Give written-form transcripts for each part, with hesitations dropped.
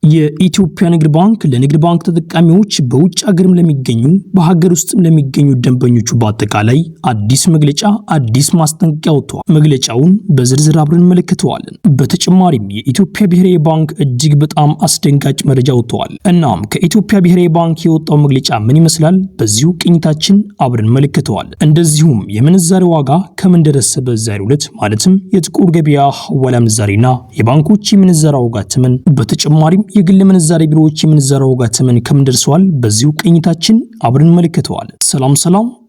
የኢትዮጵያ ንግድ ባንክ ለንግድ ባንክ ተጠቃሚዎች በውጭ ሀገርም ለሚገኙ በሀገር ውስጥም ለሚገኙ ደንበኞቹ በአጠቃላይ አዲስ መግለጫ አዲስ ማስጠንቀቂያ ወጥቷል። መግለጫውን በዝርዝር አብረን እንመለከተዋለን። በተጨማሪም የኢትዮጵያ ብሔራዊ ባንክ እጅግ በጣም አስደንጋጭ መረጃ ወጥቷል። እናም ከኢትዮጵያ ብሔራዊ ባንክ የወጣው መግለጫ ምን ይመስላል? በዚሁ ቅኝታችን አብረን እንመለከተዋለን። እንደዚሁም የምንዛሬ ዋጋ ከምን ደረሰ በዛሬው ዕለት ማለትም የጥቁር ገበያ ሐዋላ ምንዛሬና የባንኮች የምንዛሬ ዋጋ ተመን በተጨማሪም የግል ምንዛሬ ቢሮዎች የምንዛሬ ዋጋ ተመን ከምን ደርሰዋል? በዚሁ ቅኝታችን አብረን እንመለከተዋለን። ሰላም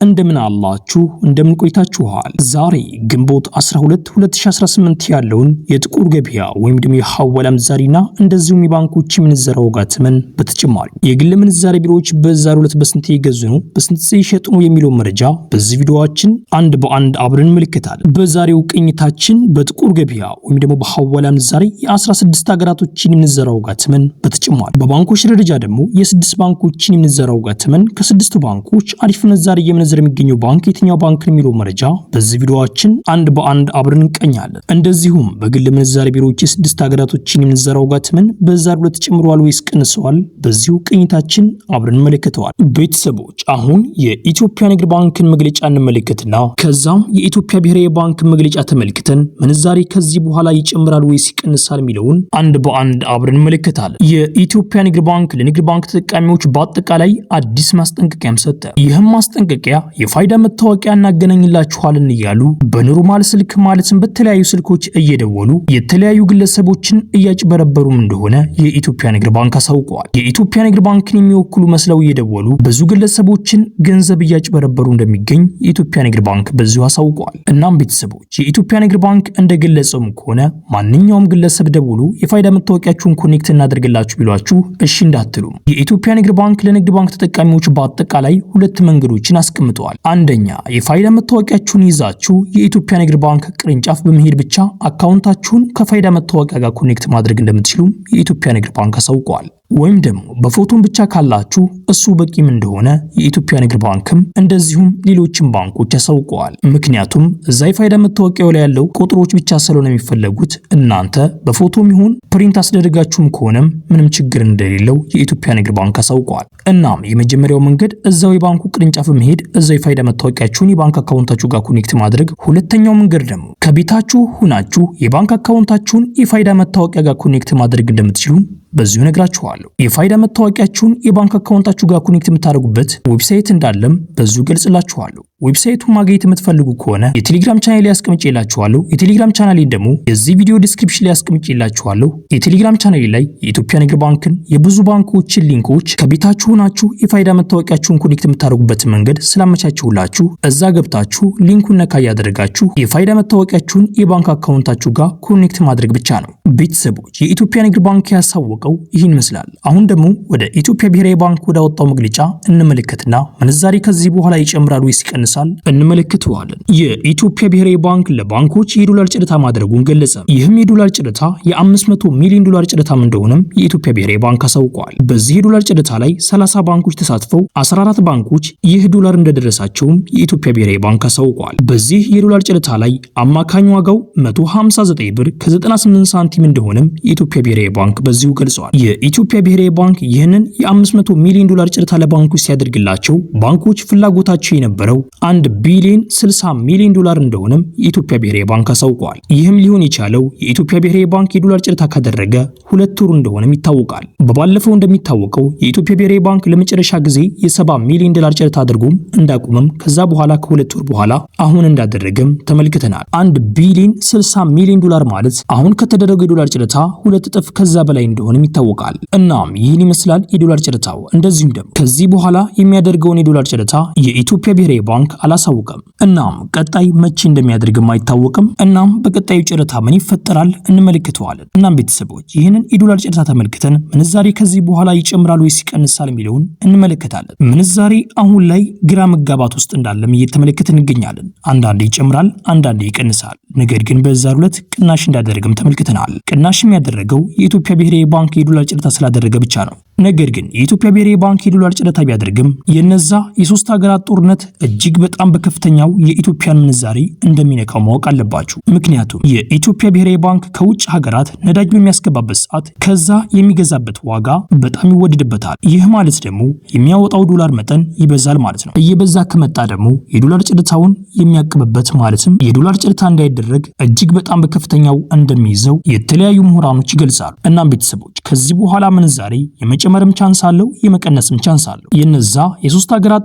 እንደምን አላችሁ? እንደምን ቆይታችኋል? ዛሬ ግንቦት 12 2018 ያለውን የጥቁር ገበያ ወይም ደግሞ የሐዋላ ምንዛሬና እንደዚሁም የባንኮች የምንዛሬ ዋጋ ተመን በተጨማሪ የግል ምንዛሬ ቢሮዎች በዛሬው ዕለት በስንት ይገዙ ነው በስንት ይሸጡ ነው የሚለው መረጃ በዚህ ቪዲዮአችን አንድ በአንድ አብረን እንመለከታለን። በዛሬው ቅኝታችን በጥቁር ገበያ ወይም ደግሞ በሐዋላ ምንዛሬ የ16 ሀገራቶችን የምንዛሬ ዋጋ ተመን በተጨማሪ በባንኮች ደረጃ ደግሞ የ6 ባንኮችን የምንዛሬ ዋጋ ተመን ከ6 ባንኮች አሪፍ ምንዛሬ እየመነዘረ የሚገኘው ባንክ የትኛው ባንክ ነው የሚለው መረጃ በዚህ ቪዲዮአችን አንድ በአንድ አብረን እንቀኛለን። እንደዚሁም በግል ምንዛሬ ቢሮዎች የ6 ሀገራቶችን የምንዛሬ ዋጋ ተመን በዛሬው ዕለት ጨምሯል ወይስ ቀንሰዋል? በዚሁ ቅኝታችን አብረን እንመለከተዋል። ቤተሰቦች አሁን የኢትዮጵያ ንግድ ባንክን መግለጫ እንመለከትና ከዛም የኢትዮጵያ ብሔራዊ ባንክ መግለጫ ተመልክተን ምንዛሬ ከዚህ በኋላ ይጨምራል ወይስ ይቀንሳል የሚለውን አንድ በአንድ አብረን እንመለከታለን። የኢትዮጵያ ንግድ ባንክ ለንግድ ባንክ ተጠቃሚዎች በአጠቃላይ አዲስ ማስጠንቀቂያም ሰጠ። ይህም ማስጠንቀቂያ የፋይዳ መታወቂያ እናገናኝላችኋልን እያሉ በኖርማል ስልክ ማለትም በተለያዩ ስልኮች እየደወሉ የተለያዩ ግለሰቦችን እያጭበረበሩም እንደሆነ የኢትዮጵያ ንግድ ባንክ አሳውቀዋል። የኢትዮጵያ ንግድ ባንክን የሚወክሉ መስለው እየደወሉ ብዙ ግለሰቦችን ገንዘብ እያጭበረበሩ እንደሚገኝ የኢትዮጵያ ንግድ ባንክ በዚሁ አሳውቀዋል። እናም ቤተሰቦች የኢትዮጵያ ንግድ ባንክ እንደገለጸውም ከሆነ ማንኛውም ግለሰብ ደውሉ የፋይዳ መታወቂያችሁን ኮኔክት እናደርግላችሁ ቢሏችሁ እሺ እንዳትሉ። የኢትዮጵያ ንግድ ባንክ ለንግድ ባንክ ተጠቃሚዎች በአጠቃላይ ሁለት መንገዶችን አስቀምጠዋል። አንደኛ የፋይዳ መታወቂያችሁን ይዛችሁ የኢትዮጵያ ንግድ ባንክ ቅርንጫፍ በመሄድ ብቻ አካውንታችሁን ከፋይዳ መታወቂያ ጋር ኮኔክት ማድረግ እንደምትችሉ የኢትዮጵያ ንግድ ባንክ አሳውቀዋል። ወይም ደግሞ በፎቶን ብቻ ካላችሁ እሱ በቂም እንደሆነ የኢትዮጵያ ንግድ ባንክም እንደዚሁም ሌሎችም ባንኮች ያሳውቀዋል። ምክንያቱም እዛ የፋይዳ መታወቂያው ላይ ያለው ቁጥሮች ብቻ ስለሆነ የሚፈለጉት እናንተ በፎቶም ይሁን ፕሪንት አስደርጋችሁም ከሆነም ምንም ችግር እንደሌለው የኢትዮጵያ ንግድ ባንክ አሳውቀዋል። እናም የመጀመሪያው መንገድ እዛው የባንኩ ቅርንጫፍ መሄድ እዛው የፋይዳ መታወቂያችሁን የባንክ አካውንታችሁ ጋር ኮኔክት ማድረግ። ሁለተኛው መንገድ ደግሞ ከቤታችሁ ሁናችሁ የባንክ አካውንታችሁን የፋይዳ መታወቂያ ጋር ኮኔክት ማድረግ እንደምትችሉ በዚሁ ነግራችኋለሁ። የፋይዳ መታወቂያችሁን የባንክ አካውንታችሁ ጋር ኮኔክት የምታደርጉበት ዌብሳይት እንዳለም በዚሁ ገልጽላችኋለሁ። ዌብሳይቱን ማግኘት የምትፈልጉ ከሆነ የቴሌግራም ቻናል ላይ አስቀምጬላችኋለሁ። የቴሌግራም ቻናሌን ደግሞ የዚህ ቪዲዮ ዲስክሪፕሽን ላይ አስቀምጬላችኋለሁ። የቴሌግራም ቻናሌ ላይ የኢትዮጵያ ንግድ ባንክን የብዙ ባንኮችን ሊንኮች ከቤታችሁ ሆናችሁ የፋይዳ መታወቂያችሁን ኮኔክት የምታደርጉበትን መንገድ ስላመቻችሁላችሁ እዛ ገብታችሁ ሊንኩን ነካ ያደረጋችሁ የፋይዳ መታወቂያችሁን የባንክ አካውንታችሁ ጋር ኮኔክት ማድረግ ብቻ ነው። ቤተሰቦች የኢትዮጵያ ንግድ ባንክ ያሳወቀው ይህን ይመስላል። አሁን ደግሞ ወደ ኢትዮጵያ ብሔራዊ ባንክ ወዳወጣው መግለጫ እንመለከትና ምንዛሬ ከዚህ በኋላ ይጨምራል ወይስ ይቀንሳል እንመለከተዋለን። የኢትዮጵያ ብሔራዊ ባንክ ለባንኮች የዶላር ጨረታ ማድረጉን ገለጸ። ይህም የዶላር ጨረታ የ500 ሚሊዮን ዶላር ጨረታም እንደሆነም የኢትዮጵያ ብሔራዊ ባንክ አሳውቀዋል። በዚህ የዶላር ጨረታ ላይ 30 ባንኮች ተሳትፈው 14 ባንኮች ይህ ዶላር እንደደረሳቸውም የኢትዮጵያ ብሔራዊ ባንክ አሳውቀዋል። በዚህ የዶላር ጨረታ ላይ አማካኝ ዋጋው 159 ብር ከ98 ሳንቲም እንደሆነም የኢትዮጵያ ብሔራዊ ባንክ በዚሁ ገልጿል። የኢትዮጵያ ብሔራዊ ባንክ ይህንን የ500 ሚሊዮን ዶላር ጨረታ ለባንኮች ሲያደርግላቸው ባንኮች ፍላጎታቸው የነበረው 1 ቢሊዮን 60 ሚሊዮን ዶላር እንደሆነም የኢትዮጵያ ብሔራዊ ባንክ አሳውቀዋል። ይህም ሊሆን የቻለው የኢትዮጵያ ብሔራዊ ባንክ የዶላር ጨረታ ካደረገ 2 ወር እንደሆነም ይታወቃል። በባለፈው እንደሚታወቀው የኢትዮጵያ ብሔራዊ ባንክ ለመጨረሻ ጊዜ የ70 ሚሊዮን ዶላር ጨረታ አድርጎም እንዳቆመም ከዛ በኋላ ከ2 ወር በኋላ አሁን እንዳደረገም ተመልክተናል። 1 ቢሊዮን 60 ሚሊዮን ዶላር ማለት አሁን ከተደረገው የዶላር ጨረታ 2 እጥፍ ከዛ በላይ እንደሆነም ይታወቃል። እናም ይህን ይመስላል የዶላር ጨረታው። እንደዚሁም ደግሞ ከዚህ በኋላ የሚያደርገውን የዶላር ጨረታ የኢትዮጵያ ብሔራዊ ባንክ አላሳወቀም። እናም ቀጣይ መቼ እንደሚያደርግም አይታወቅም። እናም በቀጣዩ ጨረታ ምን ይፈጠራል እንመለከተዋለን። እናም ቤተሰቦች ይህንን የዶላር ጨረታ ተመልክተን ምንዛሬ ከዚህ በኋላ ይጨምራል ወይስ ይቀንሳል የሚለውን እንመለከታለን። ምንዛሬ አሁን ላይ ግራ መጋባት ውስጥ እንዳለም እየተመለከትን እንገኛለን። አንዳንዴ ይጨምራል፣ አንዳንዴ ይቀንሳል። ነገር ግን በዛሬው ዕለት ቅናሽ እንዳደረገም ተመልክተናል። ቅናሽም ያደረገው የኢትዮጵያ ብሔራዊ ባንክ የዶላር ጨረታ ስላደረገ ብቻ ነው። ነገር ግን የኢትዮጵያ ብሔራዊ ባንክ የዶላር ጨረታ ቢያደርግም የነዛ የሶስት ሀገራት ጦርነት እጅግ በጣም በከፍተኛው የኢትዮጵያን ምንዛሬ እንደሚነካው ማወቅ አለባችሁ። ምክንያቱም የኢትዮጵያ ብሔራዊ ባንክ ከውጭ ሀገራት ነዳጅ በሚያስገባበት ሰዓት ከዛ የሚገዛበት ዋጋ በጣም ይወደድበታል። ይህ ማለት ደግሞ የሚያወጣው ዶላር መጠን ይበዛል ማለት ነው። እየበዛ ከመጣ ደግሞ የዶላር ጨረታውን የሚያቅብበት ማለትም የዶላር ጨረታ እንዳይደረግ እጅግ በጣም በከፍተኛው እንደሚይዘው የተለያዩ ምሁራኖች ይገልጻሉ። እናም ቤተሰቦች ከዚህ በኋላ ምንዛሬ የመጨመርም ቻንስ አለው፣ የመቀነስም ቻንስ አለው። የነዛ የሶስት ሀገራት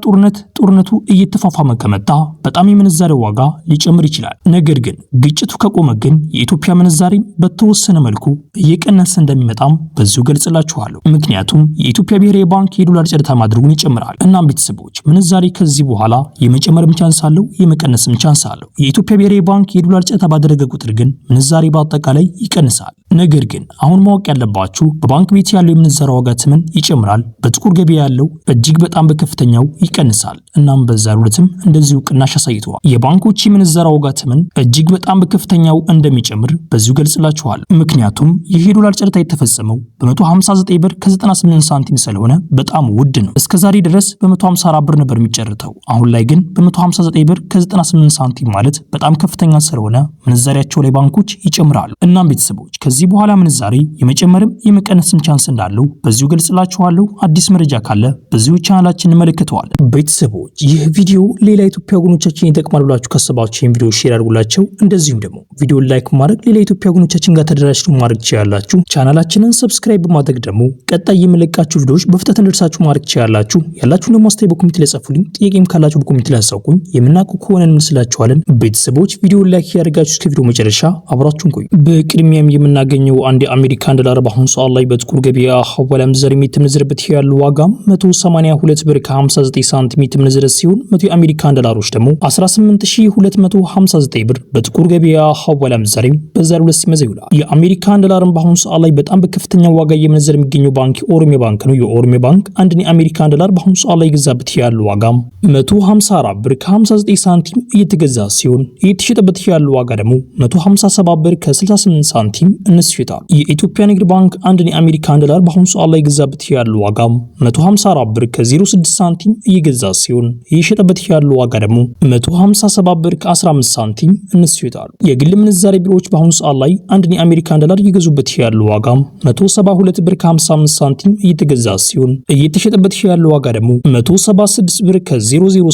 ጦርነቱ እየተፋፋመ ከመጣ በጣም የምንዛሬ ዋጋ ሊጨምር ይችላል። ነገር ግን ግጭቱ ከቆመ ግን የኢትዮጵያ ምንዛሬ በተወሰነ መልኩ እየቀነሰ እንደሚመጣም በዚሁ ገልጽላችኋለሁ። ምክንያቱም የኢትዮጵያ ብሔራዊ ባንክ የዶላር ጨረታ ማድረጉን ይጨምራል። እናም ቤተሰቦች ምንዛሬ ከዚህ በኋላ የመጨመርም ቻንስ አለው፣ የመቀነስም ቻንስ አለው። የኢትዮጵያ ብሔራዊ ባንክ የዶላር ጨረታ ባደረገ ቁጥር ግን ምንዛሬ በአጠቃላይ ይቀንሳል። ነገር ግን አሁን ማወቅ ያለባችሁ በባንክ ቤት ያለው የምንዛሬ ዋጋ ተመን ይጨምራል፣ በጥቁር ገበያ ያለው እጅግ በጣም በከፍተኛው ይቀንሳል። እናም በዛሬው ዕለትም እንደዚሁ ቅናሽ አሳይተዋል። የባንኮች የምንዛሬ ዋጋ ተመን እጅግ በጣም በከፍተኛው እንደሚጨምር በዚሁ ገልጽላችኋል። ምክንያቱም ይህ የዶላር ጨረታ የተፈጸመው በ159 ብር ከ98 ሳንቲም ስለሆነ በጣም ውድ ነው። እስከዛሬ ድረስ በ154 ብር ነበር የሚጨርተው። አሁን ላይ ግን በ159 ብር ከ98 ሳንቲም ማለት በጣም ከፍተኛ ስለሆነ ምንዛሬያቸው ላይ ባንኮች ይጨምራሉ። እናም ቤተሰቦች ከዚህ በኋላ ምንዛሬ የመጨመርም የመቀነስም ቻንስ እንዳለው በዚሁ ገልጽላችኋለሁ። አዲስ መረጃ ካለ በዚሁ ቻናላችን እንመለከተዋለን። ቤተሰቦች ይህ ቪዲዮ ሌላ ኢትዮጵያ ወገኖቻችን ይጠቅማል ብላችሁ ካሰባችሁ ይህን ቪዲዮ ሼር አድርጉላቸው። እንደዚሁም ደግሞ ቪዲዮን ላይክ ማድረግ ሌላ ኢትዮጵያ ወገኖቻችን ጋር ተደራሽ ማድረግ ትችላላችሁ። ቻናላችንን ሰብስክራይብ በማድረግ ደግሞ ቀጣይ የምለቃችሁ ቪዲዮዎች በፍጥነት እንድትደርሳችሁ ማድረግ ትችላላችሁ። ያላችሁን ደግሞ አስተያየት በኮሜንት ላይ ጻፉልኝ። ጥያቄም ካላችሁ በኮሜንት ላይ አሳውቁኝ። የምናውቁ ከሆነ እንመስላችኋለን። ቤተሰቦች ቪዲዮን ላይክ ያደርጋችሁ እስከ ቪዲዮ መጨረሻ አብራችሁን ቆዩ። በቅድሚያም የምናገኘው አንድ የአሜሪካን ዶላር በአሁኑ ሰዓት ላይ በጥቁር ገበያ ሐዋላ ምንዛሬ የተመነዘረበት ያለው ዋጋ 182 ብር ከ59 ሳንቲም የተመነዘረ ሲሆን 100 የአሜሪካን ዶላሮች ደግሞ 18259 ብር በጥቁር ገበያ ሐዋላ ምንዛሬ በዛሬው ዕለት ሲመዘዝ ይውላል። የአሜሪካን ዶላርን በአሁኑ ሰዓት ላይ በጣም በከፍተኛ ዋጋ እየመነዘረ የሚገኘው ባንክ የኦሮሚያ ባንክ ነው። የኦሮሚያ ባንክ አንድን የአሜሪካን ዶላር በአሁኑ ሰዓት ላይ የገዛበት ያለው ዋጋ 154 ብር ከ59 ሳንቲም እየተገዛ ሲሆን እየተሸጠበት ያለው ዋጋ ደግሞ 157 ብር ከ68 ሳንቲም እንስሽጣል። የኢትዮጵያ ንግድ ባንክ አንድን የአሜሪካን ዶላር በአሁኑ ሰዓት ላይ የገዛበት ያለው ዋጋ 154 ብር ከ06 ሳንቲም እየገዛ ሲሆን እየሸጠበት ያለው ዋጋ ደግሞ 157 ብር ከ15 ሳንቲም እንስሽጣል። የግል ምንዛሬ ቢሮዎች በአሁኑ ሰዓት ላይ አንድን የአሜሪካን ዶላር እየገዙበት ያለው ዋጋ 172 ብር ከ55 ሳንቲም እየተገዛ ሲሆን እየተሸጠበት ያለው ዋጋ ደግሞ 176 ብር ከ00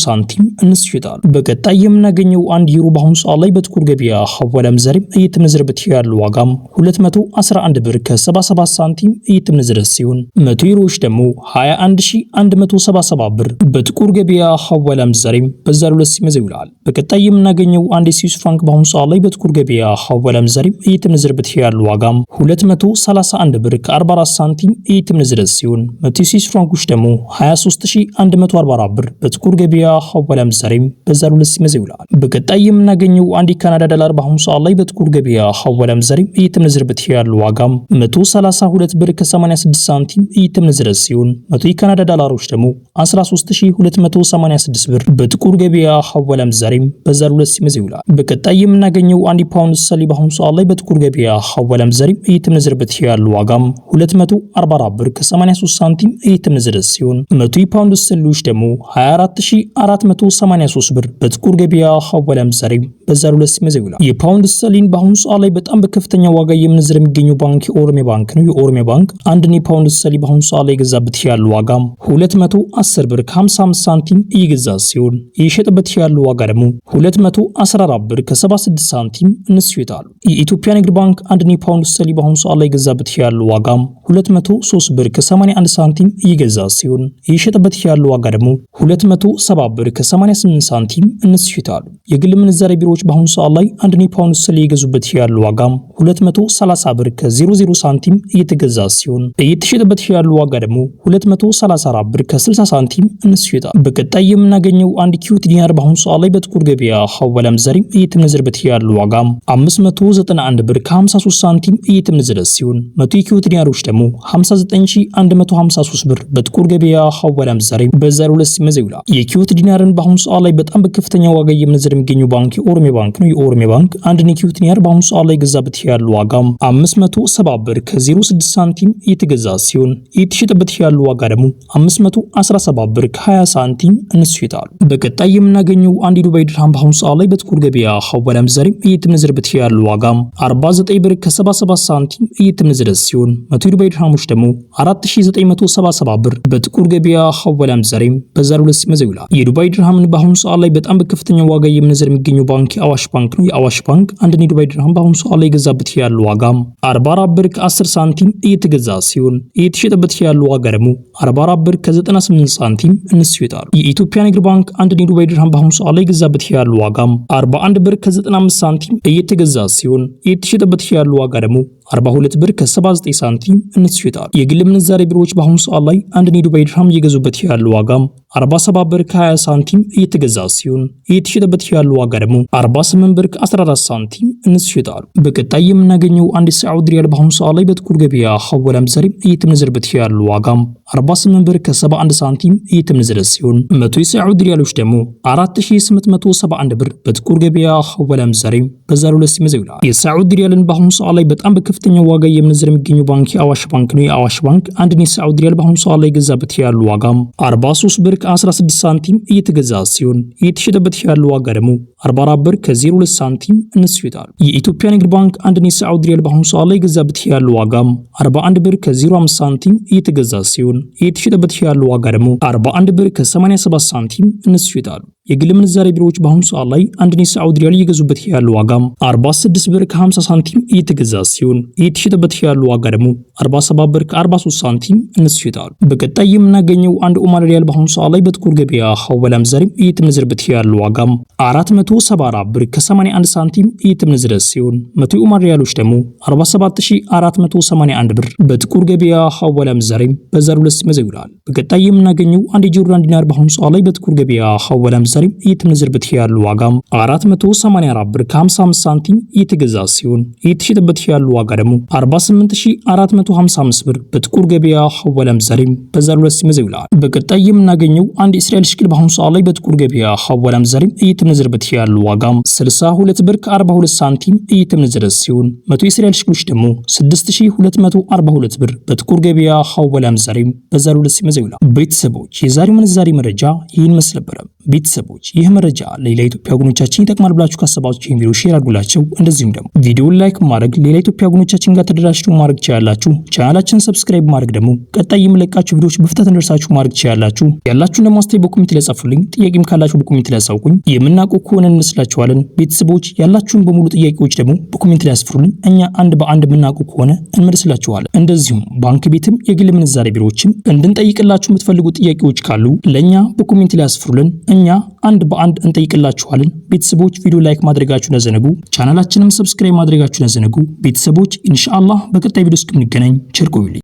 ሳንቲም እንስሽጣል። በቀጣይ የምናገኘው አንድ ዩሮ በአሁኑ ሰዓት ላይ በጥቁር ገበያ ሐዋላ ምንዛሬ እየተመነዘረበት ያለው ዋጋ 211 ብር ከ77 ሳንቲም እየተመነዘረ ሲሆን 100 ዩሮዎች ደግሞ 21177 ብር በጥቁር ገበያ ሐዋላ ምንዛሬ በዛሬው ዕለት ሲመዘዝ ይውላል። በቀጣይ የምናገኘው አንድ የስዊስ ፍራንክ በአሁኑ ሰዓት ላይ በጥቁር ገበያ ሐዋላ ምንዛሬ እየተመነዘረበት ያለው ዋጋ 231 ብር ከ44 ሳንቲም እየተመነዘረ ሲሆን 100 ስዊስ ፍራንኮች ደግሞ 23144 ብር በጥቁር ገበያ ሐዋላ ምንዛሬ በዛሬው ዕለት ሲመዘዝ ይውላል። በቀጣይ የምናገኘው አንድ የካናዳ ዶላር በአሁኑ ሰዓት ላይ በጥቁር ገበያ ሐዋላ ምንዛሬ እየተመነዘረበት ያለው ዋጋ 132 ብር ከ86 ሳንቲም እየተመነዘረ ሲሆን 100 የካናዳ ዶላሮች ደግሞ 13286 ብር በጥቁር ገበያ ሐዋላ ምንዛሬ በዛሬው ዕለት ሲመዘዝ ይውላል። በቀጣይ የምናገኘው አንድ ፓውንድ ስተርሊንግ በአሁኑ ሰዓት ላይ በጥቁር ገበያ ሐዋላ ምንዛሬ እየተመነዘረበት ያለው ዋጋ 244 ብር ከ83 ሳንቲም እየተመነዘረ ሲሆን 100 የፓውንድ ስተርሊንጎች ደግሞ 24483 ብር በጥቁር ገበያ ሐዋላ ምንዛሬ በዛሬው ዕለት ሲመዘዝ ይውላል። የፓውንድ ስተርሊንግ በአሁኑ ሰዓት ላይ በጣም በከፍተኛ ዋጋ እየመነዘረ የሚገኘው ባንክ የኦሮሚያ ባንክ ነው። የኦሮሚያ ባንክ አንድን የፓውንድ ስተርሊንግ በአሁኑ ሰዓት ላይ የገዛበት ያለው ዋጋ 210 ብር ከ55 ሳንቲም እየገዛ ሲሆን እየሸጠበት ያለው ዋጋ ደግሞ 214 ብር ከ76 ሳንቲም እንስሽጣሉ። የኢትዮጵያ ንግድ ባንክ አንድን የፓውንድ ስተርሊንግ በአሁኑ ሰዓት ላይ የገዛበት ያለው ዋጋ 203 ብር ከ81 ሳንቲም እየገዛ ሲሆን እየሸጠበት ያለው ዋጋ ደግሞ 270 ብር ከ88 ሳንቲም እንስሽጣሉ። የግል ምንዛሬ ቢሮዎች በአሁኑ ሰዓት ላይ አንድን የፓውንድ ስተርሊንግ የገዙበት ያለው ዋጋ 230 ብር ከ00 ሳንቲም እየተገዛ ሲሆን እየተሸጠበት ያለው ዋጋ ደግሞ 234 ብር ከ60 ሳንቲም እንስሽጣል። በቀጣይ የምናገኘው አንድ ኪዩት ዲናር በአሁኑ ሰዓት ላይ በጥቁር ገበያ ሐዋላ ምንዛሬ እየተመነዘረበት ያለው ዋጋ 591 ብር ከ53 ሳንቲም እየተመነዘረ ሲሆን 100 የኪዩት ዲናሮች ደግሞ 59153 ብር በጥቁር ገበያ ሐዋላ ምንዛሬ በዛሬው ዕለት ሲመዘዝ ይውላል። የኪዩት ዲናርን በአሁኑ ሰዓት ላይ በጣም በከፍተኛ ዋጋ እየመነዘረ የሚገኘው ባንክ የኦሮሚያ ባንክ ነው። ኦሮሚያ ባንክ አንድ ኒኩት ኒያር በአሁኑ ሰዓት ላይ ገዛበት ያለው ዋጋም 570 ብር ከ06 ሳንቲም እየተገዛ ሲሆን እየተሸጠበት ያለው ዋጋ ደግሞ 517 ብር ከ20 ሳንቲም እነሱ ይታሉ። በቀጣይ የምናገኘው አንድ ዱባይ ድርሃም በአሁኑ ሰዓት ላይ በጥቁር ገበያ ሐዋላ ምንዛሬ እየተመነዘረበት ያለው ዋጋም 49 ብር ከ77 ሳንቲም እየተመነዘረ ሲሆን 100 ዱባይ ድርሃሞች ደግሞ 4977 ብር በጥቁር ገበያ ሐዋላ ምንዛሬ በዛሬው ዕለት ሲመዘው ይላል። የዱባይ ድርሃምን በአሁኑ ሰዓት ላይ በጣም በከፍተኛ ዋጋ እየመነዘረ የሚገኘው ባንክ የአዋሽ ባንክ ነው። የአዋሽ ባንክ አንድ የዱባይ ድርሃም በአሁኑ ሰዓት ላይ ገዛበት ያለው ዋጋም 44 ብር ከ10 ሳንቲም እየተገዛ ሲሆን እየተሸጠበት ያለው ዋጋ ደግሞ 44 ብር ከ98 ሳንቲም እነሱ ይታሉ። የኢትዮጵያ ንግድ ባንክ አንድ የዱባይ ድርሃም በአሁኑ ሰዓት ላይ ገዛበት ያለው ዋጋም 41 ብር ከ95 ሳንቲም እየተገዛ ሲሆን እየተሸጠበት ያለው ዋጋ ደግሞ 42 ብር ከ79 ሳንቲም እነሱ ይታሉ። የግል ምንዛሬ ቢሮዎች በአሁኑ ሰዓት ላይ አንድ የዱባይ ድርሃም እየገዙበት ያለው ዋጋም 47 ብር ከ20 ሳንቲም እየተገዛ ሲሆን እየተሸጠበት ያለው ዋጋ ደግሞ 48 ብር ከ14 ሳንቲም እነሱ ይታሉ። በቀጣይ የምናገኘው አንድ የሳዑዲ ሪያል በአሁኑ ሰዓት ላይ በጥቁር ገበያ ሐዋላ ምንዛሬ እየተመነዘረበት ያለው ዋጋም 48 ብር ከ71 ሳንቲም እየተመነዘረ ሲሆን 100 የሳዑዲ ሪያሎች ደግሞ 4871 ብር በጥቁር ገበያ ሐዋላ ምንዛሬ በዛሬው ዕለት ሲመዘው ይላል። የሳዑዲ ሪያልን በአሁኑ ሰዓት ላይ በጣም በከፍተኛ ዋጋ እየመነዘረ የሚገኘው ባንክ የአዋሽ ባንክ ነው። የአዋሽ ባንክ አንድ የሳዑዲ ሪያል በአሁኑ ሰዓት ላይ ገዛበት ያለው ዋጋም 43 ብር ከ16 ሳንቲም እየተገዛ ሲሆን እየተሸጠበት ያለው ዋጋ ደግሞ 44 ብር ከ02 ሳንቲም እነሱ ይታሉ። የኢትዮጵያ ንግድ ባንክ አንድ የሳዑዲ ሪያል በአሁኑ ሰዓት ላይ ገዛበት ያለው ዋጋም 41 ብር ከ05 ሳንቲም እየተገዛ ሲሆን እየተሸጠበት ያለው ዋጋ ደግሞ 41 ብር ከ87 ሳንቲም እነሱ ይታሉ። የግል ምንዛሬ ቢሮዎች በአሁኑ ሰዓት ላይ አንድ የሳዑዲ ሪያል እየገዙበት ያለው ዋጋም 46 ብር ከ50 ሳንቲም እየተገዛ ሲሆን እየተሸጠበት ያለው ዋጋ ደግሞ 47 ብር ከ43 ሳንቲም እነሱ ይታሉ። በቀጣይ የምናገኘው አንድ ኦማር ሪያል በአሁኑ ሰዓት ላይ በጥቁር ገበያ ሐዋላ ምንዛሬ እየተመነዘረበት ያለው ዋጋም 474 ብር ከ81 ሳንቲም እየተመነዘረ ሲሆን 100 ኦማር ሪያሎች ደግሞ 47481 ብር በጥቁር ገበያ ሐዋላ ምንዛሬ በዛሬው ዕለት ሲመዘው ይላል። በቀጣይ የምናገኘው አንድ የጆርዳን ዲናር በአሁኑ ሰዓት ላይ በጥቁር ገበያ ሐዋላ ምንዛሬ እየተመነዘረበት ያለው ዋጋም 484 ብር ከ55 ሳንቲም እየተገዛ ሲሆን እየተሸጠበት ያለው ዋጋ ደግሞ 48455 ብር በጥቁር ገበያ ሐዋላ ምንዛሬ በዛሬው ዕለት ሲመዘው ይላል። በቀጣይ የምናገኘው አንድ የእስራኤል ሽክል በአሁኑ ሰዓት ላይ በጥቁር ገበያ ሐዋላ ምንዛሬ እየተመነዘረበት ያለው ዋጋም 62 ብር ከ42 ሳንቲም እየተመነዘረ ሲሆን 100 የእስራኤል ሽክሎች ደግሞ 6242 ብር በጥቁር ገበያ ሐዋላ ምንዛሬ በዛሬው ዕለት ሲመዘው ይላል። ቤተሰቦች የዛሬው ምንዛሬ መረጃ ይህን መስል ነበር። ቤተሰቦች ይህ መረጃ ለሌላ ኢትዮጵያ ወገኖቻችን ይጠቅማል ብላችሁ ካሰባችሁ ቪዲዮ ሼር አድርጉላቸው። እንደዚሁም ደግሞ ቪዲዮውን ላይክ ማድረግ ሌላ ኢትዮጵያ ወገኖቻችን ጋር ተደራሽቶ ማድረግ ትችላላችሁ። ቻናላችንን ሰብስክራይብ ማድረግ ደግሞ ቀጣይ የምለቃችሁ ቪዲዮዎች በፍጥነት እንደርሳችሁ ማድረግ ትችላላችሁ። ያላችሁን ደግሞ አስተያየት በኮሜንት ላይ ጻፉልኝ። ጥያቄም ካላችሁ በኮሜንት ላይ አሳውቁኝ። የምናውቀው ከሆነ እንመስላችኋለን። ቤተሰቦች ያላችሁን በሙሉ ጥያቄዎች ደግሞ በኮሜንት ላይ አስፍሩልኝ። እኛ አንድ በአንድ የምናውቀው ከሆነ እንመልስላችኋለን። እንደዚሁም ባንክ ቤትም የግል ምንዛሬ ቢሮዎችም እንድንጠይቅላችሁ የምትፈልጉ ጥያቄዎች ካሉ ለኛ በኮሜንት ላይ አስፍሩልን። እኛ አንድ በአንድ እንጠይቅላችኋለን። ቤተሰቦች ቪዲዮ ላይክ ማድረጋችሁን አዘነጉ። ቻናላችንም ሰብስክራይብ ማድረጋችሁን አዘነጉ። ቤተሰቦች ኢንሻአላህ በቀጣይ ቪዲዮ እስክንገናኝ ቸር ቆዩልኝ።